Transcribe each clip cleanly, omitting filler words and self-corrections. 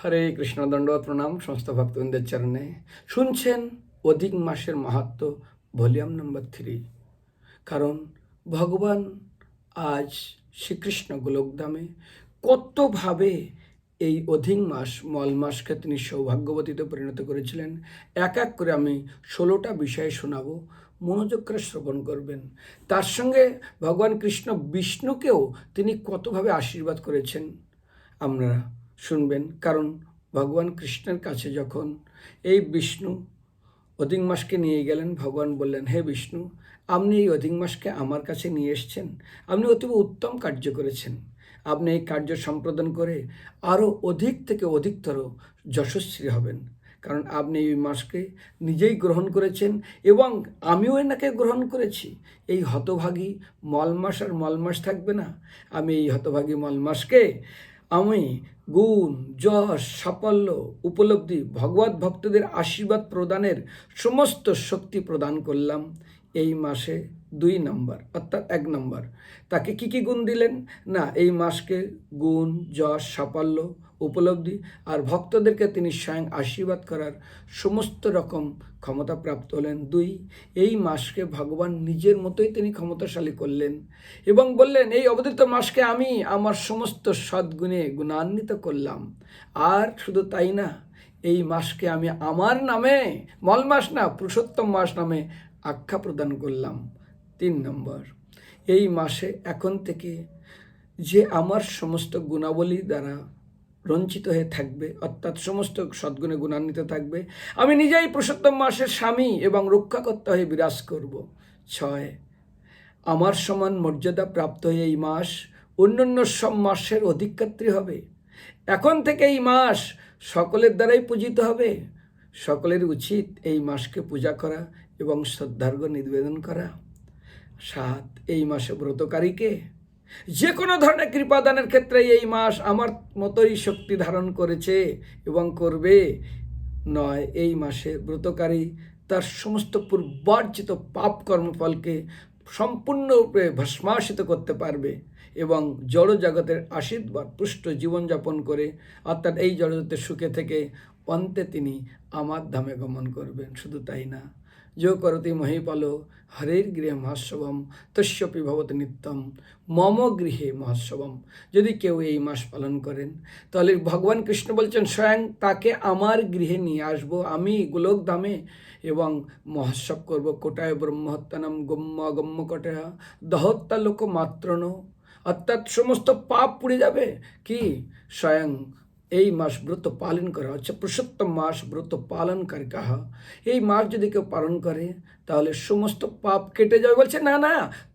হরে কৃষ্ণ, দণ্ডবত প্রণাম সমস্ত ভক্তবৃন্দের চরণে। শুনছেন অধিক মাসের মাহাত্ম্য, ভলিউম নম্বর 3। কারণ ভগবান আজ শ্রীকৃষ্ণ গোলকধামে কতভাবে এই অধিক মাস মল মাসকে তিনি সৌভাগ্যবতীতে পরিণত করেছিলেন, এক এক করে আমি 16টা বিষয় শোনাবো, মনোযোগ করে শ্রবণ করবেন। তার সঙ্গে ভগবান কৃষ্ণ বিষ্ণুকেও তিনি কতভাবে আশীর্বাদ করেছেন আমরা শুনবেন। কারণ ভগবান কৃষ্ণের কাছে যখন এই বিষ্ণু অধিক মাসকে নিয়ে গেলেন, ভগবান বললেন, হে বিষ্ণু, আপনি এই অধিক মাসকে আমার কাছে নিয়ে এসছেন, আপনি অতীব উত্তম কার্য করেছেন। আপনি এই কার্য সম্পাদন করে আরও অধিক থেকে অধিকতর যশস্বী হবেন। কারণ আপনি এই মাসকে নিজেই গ্রহণ করেছেন এবং আমিও এনাকে গ্রহণ করেছি। এই হতভাগী মলমাস আর মলমাস থাকবে না। আমি এই হতভাগী মলমাসকে আমি গুণ, যশ, সাফল্য, উপলব্ধি, ভগবত ভক্তদের আশীর্বাদ প্রদানের সমস্ত শক্তি প্রদান করলাম এই মাসে 2 নম্বর, অর্থাৎ 1 নম্বর। তাকে কি গুণ দিলেন? না, এই মাসকে গুণ, যশ, সাফল্য, উপলব্ধি আর ভক্তদেরকে তিনি স্বয়ং আশীর্বাদ করার সমস্ত রকম ক্ষমতা প্রাপ্ত হলেন। 2, এই মাসকে ভগবান নিজের মতোই তিনি ক্ষমতাশালী করলেন এবং বললেন, এই অবতীর্ণ মাসকে আমি আমার সমস্ত সদ্গুণে গুণান্বিত করলাম। আর শুধু তাই না, এই মাসকে আমি আমার নামে, মল মাস না, পুরুষোত্তম মাস নামে আখ্যা প্রদান করলাম। 3 নম্বর, এই মাসে এখন থেকে যে আমার সমস্ত গুণাবলী দ্বারা রঞ্চিত হয়ে থাকবে, অর্থাৎ সমস্ত সদ্গুণে গুণান্বিত থাকবে, আমি নিজেই পুরুষোত্তম মাসের স্বামী এবং রক্ষাকর্তা হয়ে বিরাজ করব। 6, আমার সমান মর্যাদা প্রাপ্ত হয়ে এই মাস অন্যান্য সব মাসের অধিকাত্রী হবে। এখন থেকে এই মাস সকলের দ্বারাই পূজিত হবে। সকলের উচিত এই মাসকে পূজা করা এবং শ্রদ্ধার্ঘ্য নিবেদন করা। 7, এই মাসে ব্রতকারীকে যে কোনো ধরনের কৃপাদানের ক্ষেত্রে এই মাস আমার মতোই শক্তি ধারণ করেছে এবং করবে। 9, এই মাসে ব্রতকারী তার সমস্ত পূর্বার্জিত পাপ কর্মফলকে সম্পূর্ণরূপে ভস্মাসিত করতে পারবে এবং জড় জগতের আশীর্বাদ পুষ্ট জীবনযাপন করে, অর্থাৎ এই জড়জগতের সুখে থেকে অন্তে তিনি আমার ধামে গমন করবেন। শুধু তাই না, যো করতি মহিপাল হরের গৃহে মহোৎসবম তস্যপি ভবতি নিত্যম মম গৃহে মহোৎসবম। যদি কেউ এই মাস পালন করেন, তাহলে ভগবান কৃষ্ণ বলছেন স্বয়ং তাকে আমার গৃহে নিয়ে আসবো আমি গোলক ধামে এবং মহোৎসব করব। কোটায় ব্রহ্মহত্যানম গম্য অগম্য কটায়া দহত্যা লোক মাত্রণ, অর্থাৎ সমস্ত পাপ পুড়ে যাবে। কি স্বয়ং এই মাস ব্রত পালন করা হচ্ছে, পুরুষোত্তম মাস ব্রত পালনকারী কাহা। এই মাস যদি কেউ পালন করে তাহলে সমস্ত পাপ কেটে যাবে। বলছে না না,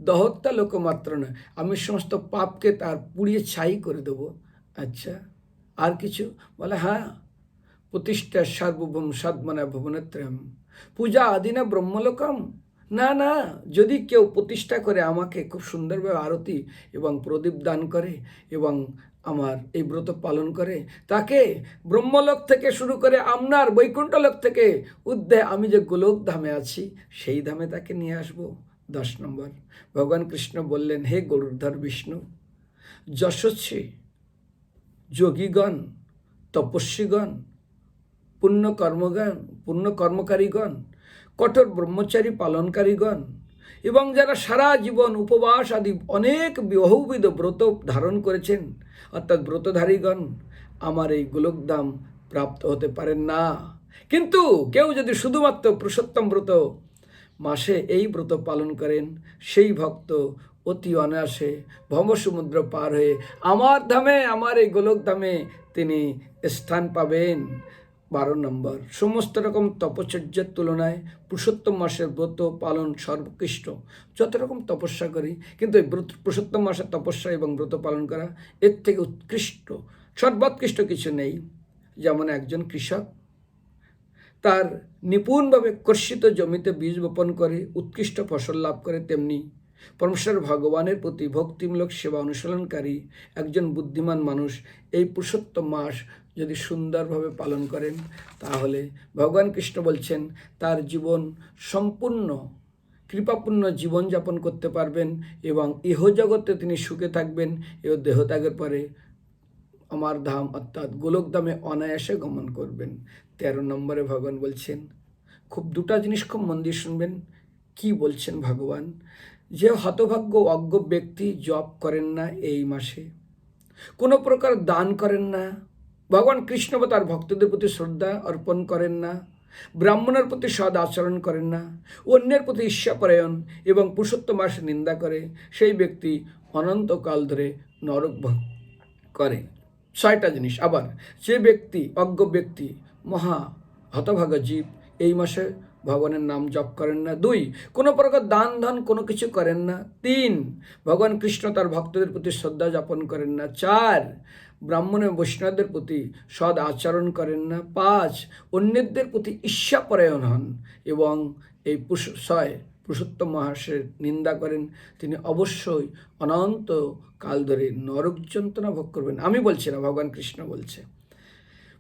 দহত্যা লোকমাত্র নয়, আমি সমস্ত পাপকে তার পুড়িয়ে ছাই করে দেবো। আচ্ছা, আর কিছু? বলে হ্যাঁ, প্রতিষ্ঠা সার্বভৌম সাধমনা ভুবনেত্রম পূজা আদিনা ব্রহ্মলোকম। না না, যদি কেউ প্রতিষ্ঠা করে আমাকে খুব সুন্দরভাবে আরতি এবং প্রদীপ দান করে এবং আমার এই ব্রত পালন করে, তাকে ব্রহ্মলোক থেকে শুরু করে আপনার বৈকুণ্ঠলোক থেকে ঊর্ধ্বে আমি যে গোলক ধামে আছি সেই ধামে তাকে নিয়ে আসব। 10 নম্বর, ভগবান কৃষ্ণ বললেন, হে গরুড়ধর বিষ্ণু, যশস্বী যোগীগণ, তপস্বীগণ, পুণ্য কর্মকারীগণ, কঠোর ব্রহ্মচারী পালনকারীগণ এবং যারা সারা জীবন উপবাস আদি অনেক বহুবিধ ব্রত ধারণ করেছেন, অর্থাৎ ব্রতধারীগণ আমার এই গোলকধাম প্রাপ্ত হতে পারেন না। কিন্তু কেউ যদি শুধুমাত্র পুরুষোত্তম ব্রত মাসে এই ব্রত পালন করেন, সেই ভক্ত অতি অনায়াসে ভবসমুদ্র পার হয়ে আমার ধামে, আমার এই গোলক ধামে তিনি স্থান পাবেন। 12 নম্বর, সমস্ত রকম তপশ্চর্যের তুলনায় পুরুষোত্তম মাসের ব্রত পালন সর্বোৎকৃষ্ট। যত রকম তপস্যা করি, কিন্তু এই পুরুষোত্তম মাসের তপস্যা এবং ব্রত পালন করা এর থেকে উৎকৃষ্ট, সর্বোৎকৃষ্ট কিছু নেই। যেমন একজন কৃষক তার নিপুণভাবে কর্ষিত জমিতে বীজ বপন করে উৎকৃষ্ট ফসল লাভ করে, তেমনি পরমেশ্বর ভগবানের প্রতি ভক্তিমূলক সেবা অনুশীলনকারী একজন বুদ্ধিমান মানুষ এই পুরুষোত্তম মাস যদি সুন্দরভাবে পালন করেন, তাহলে ভগবান কৃষ্ণ বলছেন তার জীবন সম্পূর্ণ কৃপাপূর্ণ জীবনযাপন করতে পারবেন এবং ইহজগতে তিনি সুখে থাকবেন এবং দেহত্যাগের পরে আমার ধাম অর্থাৎ গোলকধামে অনায়াসে গমন করবেন। 13 নম্বরে ভগবান বলছেন, খুব দুটা জিনিস খুব মন দিয়ে শুনবেন কি বলছেন ভগবান। যে হতভাগ্য অজ্ঞ ব্যক্তি জপ করেন না এই মাসে, কোনো প্রকার দান করেন না, ভগবান কৃষ্ণ বা তার ভক্তদের প্রতি শ্রদ্ধা অর্পণ করেন না, ব্রাহ্মণের প্রতি সদ আচরণ করেন না, অন্যের প্রতি ঈর্ষাপরায়ণ এবং পুরুষোত্তম মাসে নিন্দা করে, সেই ব্যক্তি অনন্তকাল ধরে নরক ভোগ করে। 6টা জিনিস। আবার যে ব্যক্তি অজ্ঞ ব্যক্তি মহা হতভাগা জীব এই মাসে ভগবানের নাম জপ করেন না। 2, কোনো প্রকার দান ধন কোনো কিছু করেন না। 3, ভগবান কৃষ্ণ তার ভক্তদের প্রতি শ্রদ্ধা যাপন করেন না। 4, ব্রাহ্মণ এবং বৈষ্ণবদের প্রতি সদ আচরণ করেন না। 5, অন্যদের প্রতি ঈর্ষাপরায়ণ হন। এবং এই 6, পুরুষোত্তম মহাশয়ের নিন্দা করেন, তিনি অবশ্যই অনন্ত কাল ধরে নরক যন্ত্রণা ভোগ করবেন। আমি বলছি না, ভগবান কৃষ্ণ বলছে।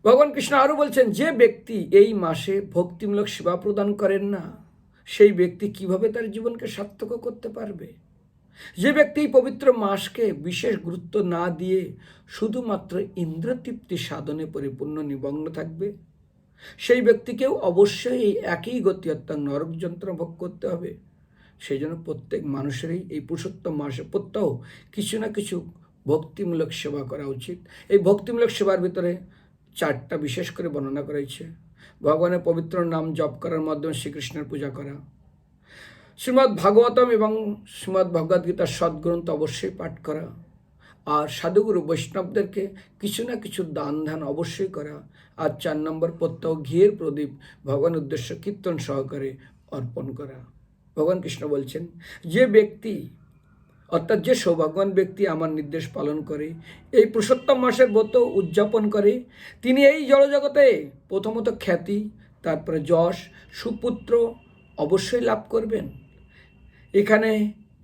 ভগবান কৃষ্ণ আরও বলছেন, যে ব্যক্তি এই মাসে ভক্তিমূলক সেবা প্রদান করেন না, সেই ব্যক্তি কিভাবে তার জীবনকে সার্থক করতে পারবে? যে ব্যক্তি এই পবিত্র মাসকে বিশেষ গুরুত্ব না দিয়ে শুধুমাত্র ইন্দ্রতৃপ্তি সাধনে পরিপূর্ণ নিমগ্ন থাকবে, সেই ব্যক্তিকেও অবশ্যই এই একই গতি অর্থাৎ নরক যন্ত্রণা ভোগ করতে হবে। সেই জন্য প্রত্যেক মানুষেরই এই পুরুষোত্তম মাসে প্রত্যহ কিছু না কিছু ভক্তিমূলক সেবা করা উচিত। এই ভক্তিমূলক সেবার ভিতরে 4টা বিশেষ করে বর্ণনা করা হয়েছে। ভগবানের পবিত্র নাম জপ করার মাধ্যমে শ্রীকৃষ্ণের পূজা করা, শ্রীমদ্ ভাগবতম এবং শ্রীমদ্ ভগবদ্গীতার সদ্গ্রন্থ অবশ্যই পাঠ করা, আর সাধুগুরু বৈষ্ণবদেরকে কিছু না কিছু দান ধান অবশ্যই করা। আর 4 নম্বর, প্রত্যহ ঘিয়ের প্রদীপ ভগবানের উদ্দেশ্য কীর্তন সহকারে অর্পণ করা। ভগবান কৃষ্ণ বলছেন, যে ব্যক্তি অর্থাৎ যে সৌভাগ্যবান ব্যক্তি আমার নির্দেশ পালন করে, এই পুরুষোত্তম মাসের ব্রত উদযাপন করে, তিনি এই জড়জগতে প্রথমত খ্যাতি, তারপরে যশ, সুপুত্র অবশ্যই লাভ করবেন। এখানে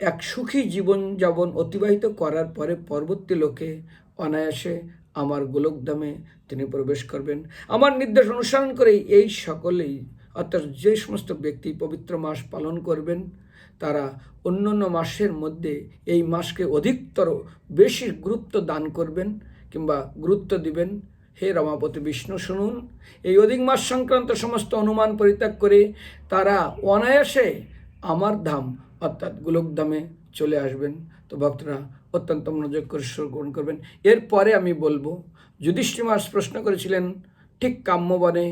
এক সুখী জীবনযাপন অতিবাহিত করার পরে পরবর্তী লোকে অনায়াসে আমার গোলকধামে তিনি প্রবেশ করবেন। আমার নির্দেশ অনুসরণ করেই এই সকলেই অর্থাৎ যে সমস্ত ব্যক্তি পবিত্র মাস পালন করবেন, তারা অন্যান্য মাসের মধ্যে এই মাসকে অধিকতর বেশি গুরুত্ব দান করবেন কিংবা গুরুত্ব দিবেন। হে রমাপতি বিষ্ণু, শুনুন, এই অধিক মাস সংক্রান্ত সমস্ত অনুমান পরিত্যাগ করে তারা অনায়াসে আমার ধাম অর্থাৎ গোলকধামে চলে আসবেন। তো ভক্তরা অত্যন্ত মনোযোগ করে শ্রবণ করবেন। এরপরে আমি বলবো, যুধিষ্ঠির মহারাজ প্রশ্ন করেছিলেন ঠিক কাম্যবনে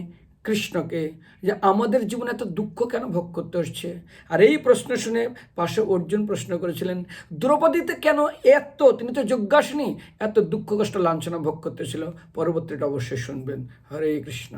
কৃষ্ণকে, যে আমাদের জীবনে এত দুঃখ কেন ভোগ করতে হচ্ছে? আর এই প্রশ্ন শুনে পাশে অর্জুন প্রশ্ন করেছিলেন, দ্রৌপদীতে কেন এত, তিনি তো যজ্ঞাসিনী, এত দুঃখ কষ্ট লাঞ্ছনা ভোগ করতেছিল? পরবর্তীটা অবশ্যই শুনবেন। হরে কৃষ্ণ।